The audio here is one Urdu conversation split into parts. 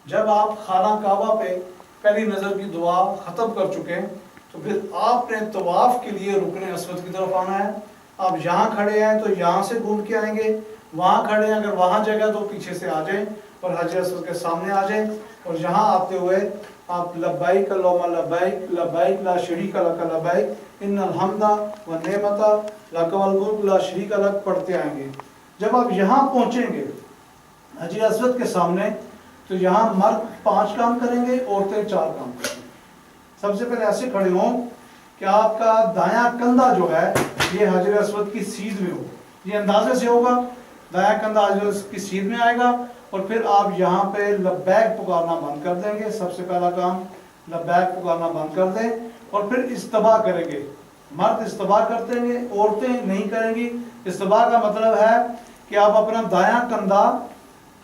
جب آپ خانہ کعبہ پہ پہلی نظر کی دعا ختم کر چکے ہیں تو پھر آپ نے طواف کے لیے رکن اسود کی طرف آنا ہے. آپ یہاں کھڑے ہیں تو یہاں سے گھوم کے آئیں گے، وہاں کھڑے ہیں اگر وہاں جگہ تو پیچھے سے آ جائیں اور حجر اسود کے سامنے آ جائیں، اور یہاں آتے ہوئے آپ لبیک اللہم لبیک لبیک لا شریک لک لبیک ان الحمد والنعمت لک والملک لا شریک لک پڑھتے آئیں گے. جب آپ یہاں پہنچیں گے حجر اسود کے سامنے تو یہاں مرد 5 کام کریں گے، عورتیں 4 کام کریں گے. سب سے پہلے ایسے کھڑے ہوں کہ آپ کا دایاں کندھا جو ہے یہ حجر اسود کی سیدھ میں ہو، یہ اندازے سے ہوگا. دایاں کندھا حجر اسود کی سیدھ میں آئے گا اور پھر آپ یہاں پہ لبیک پکارنا بند کر دیں گے. سب سے پہلا کام لبیک پکارنا بند کر دیں اور پھر استباء کریں گے. مرد استباء کرتے ہیں، عورتیں نہیں کریں گی. استباء کا مطلب ہے کہ آپ اپنا دایاں کندھا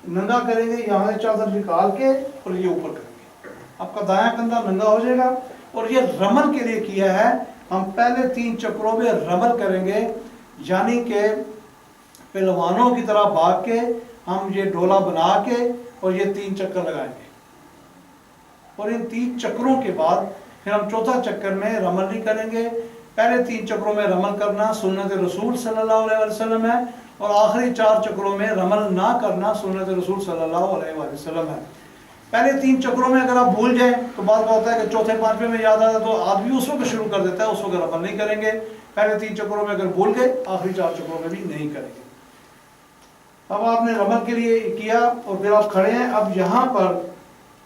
ننگا کریں گے، یہاں سے چادر نکال کے اور یہ اوپر کریں گے، آپ کا دایاں کندھا ننگا ہو جائے گا. اور یہ رمل کے لیے کیا ہے، ہم پہلے 3 چکروں میں رمل کریں گے، یعنی کہ پہلوانوں کی طرح بھاگ کے ہم یہ ڈولا بنا کے اور یہ 3 چکر لگائیں گے. اور ان 3 چکروں کے بعد پھر ہم چوتھا چکر میں رمل نہیں کریں گے. پہلے 3 چکروں میں رمل کرنا سنت رسول صلی اللہ علیہ وسلم ہے، اور آخری 4 چکروں میں رمل نہ کرنا سنت رسول صلی اللہ علیہ وسلم ہے. پہلے 3 چکروں میں اگر آپ بھول جائیں تو بات ہوتا ہے کہ چوتھے 5ویں میں یاد آتا تو آدمی اس وقت شروع کر دیتا ہے، اس وقت رمل نہیں کریں گے. پہلے 3 چکروں میں اگر بھول گئے آخری 4 چکروں میں بھی نہیں کریں گے. اب آپ نے رمل کے لیے کیا اور پھر آپ کھڑے ہیں. اب یہاں پر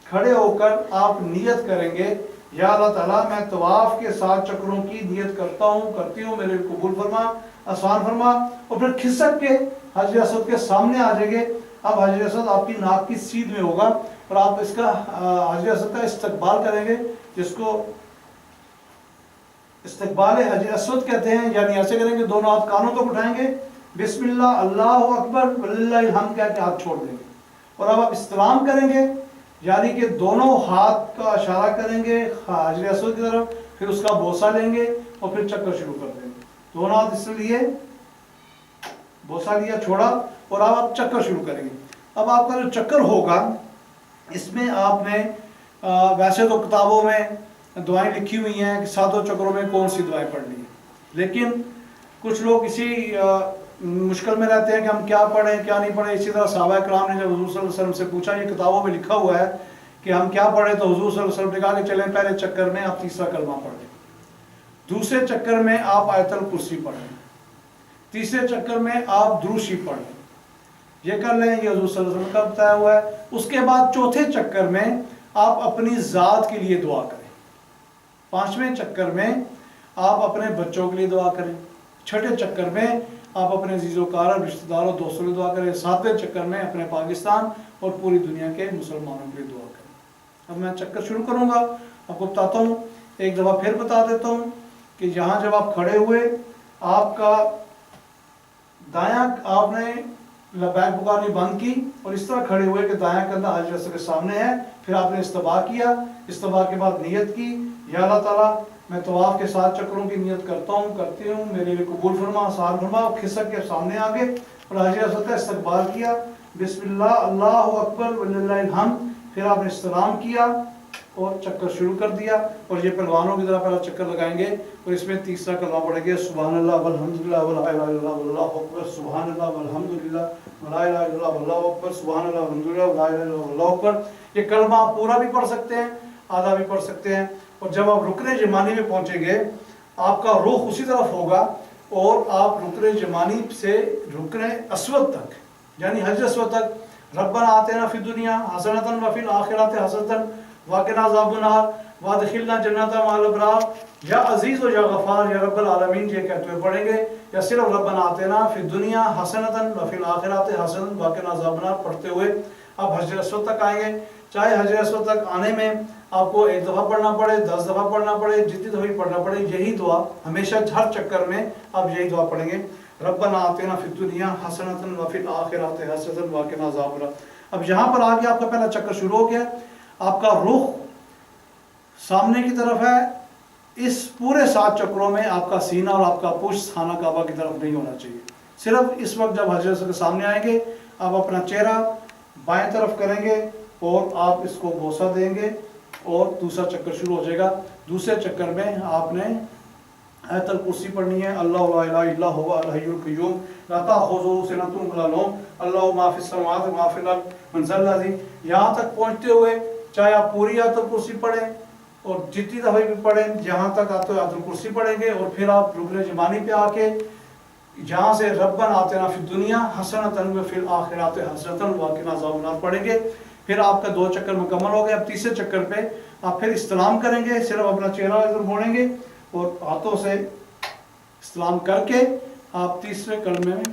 کھڑے ہو کر آپ نیت کریں گے، یا اللہ تعالیٰ میں طواف کے 7 چکروں کی نیت کرتی ہوں، میرے قبول فرما، آسان فرما. اور پھر کھسک کے حجر اسود کے سامنے آ جائیں گے. اب حجر اسود آپ کی ناک کی سیدھ میں ہوگا اور آپ اس کا حجر اسود کا استقبال کریں گے، جس کو استقبال حجر اسود کہتے ہیں. یعنی ایسے کریں گے، دونوں ہاتھ کانوں تک اٹھائیں گے، بسم اللہ اللہ اکبر وللہ الحمد کہہ کے ہاتھ چھوڑ دیں گے. اور اب آپ استلام کریں گے، یعنی کہ دونوں ہاتھ کا اشارہ کریں گے حجر اسود کی طرف، پھر اس کا بوسہ لیں گے اور پھر چکر شروع کر دیں گے. دونوں ہاتھ اس لیے بوسہ لیا، چھوڑا اور اب آپ چکر شروع کریں گے. اب آپ کا جو چکر ہوگا اس میں آپ نے ویسے تو کتابوں میں دعائیں لکھی ہوئی ہیں کہ 7 چکروں میں کون سی دعائیں پڑھنی ہیں، لیکن کچھ لوگ اسی مشکل میں رہتے ہیں کہ ہم کیا پڑھیں کیا نہیں پڑھیں. اسی طرح صحابہ کرام نے جب حضور صلی اللہ علیہ وسلم سے پوچھا، یہ کتابوں میں لکھا ہوا ہے کہ ہم کیا پڑھیں، تو حضور صلی اللہ علیہ وسلم نے کہا کہ چلیں پہلے چکر میں آپ تیسرا کلمہ پڑھ لیں، دوسرے چکر میں آپ آیت الکرسی پڑھ لیں، تیسرے چکر میں آپ درود شریف پڑھ لیں. یہ کر لیں، یہ حضور صلی اللہ علیہ وسلم کا بتایا ہوا ہے. اس کے بعد چوتھے چکر میں آپ اپنی ذات کے لیے دعا کریں، 5ویں چکر میں آپ اپنے بچوں کے لیے دعا کریں، 6ٹھے چکر میں آپ اپنے عزیز و کار رشتہ داروں دوستوں کے لیے دعا کریں، 7ویں چکر میں اپنے پاکستان اور پوری دنیا کے مسلمانوں کے لیے دعا کریں. اب میں چکر شروع کروں گا، آپ کو بتاتا ہوں، ایک دفعہ پھر بتا دیتا ہوں کہ یہاں جب آپ کھڑے ہوئے، آپ کا دایاں آپ نے لبیک پکارنی بند کی اور اس طرح کھڑے ہوئے کہ دایاں کندھا حجر اسود کے سامنے ہے. پھر آپ نے استباء کیا، استباء کے بعد نیت کی، یا اللہ تعالیٰ میں طواف کے 7 چکروں کی نیت کرتی ہوں، میرے لیے قبول فرما، آسان فرما. اور کھسک کے سامنے آ گئے اور حجر اسود کا استقبال کیا، بسم اللہ اللہ اکبر وللہ الحمد. پھر آپ نے استلام کیا اور چکر شروع کر دیا. اور یہ پہلوانوں کی طرح پہلا چکر لگائیں گے اور اس میں تیسرا کلمہ پڑھیں گے، سبحان اللہ والحمدللہ ولا الہ الا اللہ واللہ اکبر، سبحان اللہ والحمدللہ ولا الہ الا اللہ واللہ اکبر، سبحان اللہ والحمدللہ ولا الہ الا اللہ واللہ اکبر. یہ کلمہ آپ پورا بھی پڑھ سکتے ہیں، آدھا بھی پڑھ سکتے ہیں. اور جب آپ رکن یمانی میں پہنچیں گے آپ کا رخ اسی طرف ہوگا اور آپ رکن یمانی سے رکن اسود تک یعنی حجر اسود تک ربنا آتنا فی الدنیا حسنۃ وفی الآخرۃ حسنۃ وقنا عذاب النار وادخلنا جنت مع الابرار. یا عزیز و یا غفار یا رب العالمین یہ کہتے ہوئے پڑھیں گے، یا صرف ربنا آتنا فی الدنیا حسنۃ وفی الآخرۃ حسنۃ وقنا عذاب النار پڑھتے ہوئے آپ حجر اسود تک آئیں گے. چاہے حجر اسود تک آنے میں آپ کو 1 دفعہ پڑھنا پڑے، 10 دفعہ پڑھنا پڑے، جتنی دفعہ پڑھنا پڑے، یہی دعا ہمیشہ ہر چکر میں آپ یہی دعا پڑھیں گے، ربنا آتنا فی الدنیا حسنۃ وفی الآخرۃ حسنۃ وقنا عذاب النار. اب یہاں پر آگے آپ کا پہلا چکر شروع ہو گیا، آپ کا رخ سامنے کی طرف ہے. اس پورے 7 چکروں میں آپ کا سینہ اور آپ کا پشت خانہ کعبہ کی طرف نہیں ہونا چاہیے. صرف اس وقت جب حجر اسود کے سامنے آئیں گے آپ اپنا چہرہ بائیں طرف کریں گے اور آپ اس کو بوسہ دیں گے اور دوسرا چکر شروع ہو جائے گا۔ دوسرے چکر میں آپ نے آیت الکرسی پڑھنی ہے، اللہ لا الہ الا هو الحی القیوم لا تأخذہ سنۃ ولا نوم اللہ ما فی السماوات وما فی الارض من ذا الذی، یہاں تک پہنچتے ہوئے چاہے آپ پوری آیت الکرسی پڑھیں اور جتنی دفعہ بھی پڑھیں جہاں تک آتے ہوئے آیت الکرسی پڑھیں گے، اور پھر آپ رکن یمانی پہ آ کے جہاں سے ربنا آتنا فی الدنیا حسنۃ وفی الآخرۃ حسنۃ وقنا عذاب النار پڑھیں گے۔ پھر آپ کا 2 چکر مکمل ہو گئے۔ اب تیسرے چکر پہ آپ پھر استلام کریں گے، صرف اپنا چہرہ ادھر موڑیں گے اور ہاتھوں سے استلام کر کے آپ تیسرے کلمے میں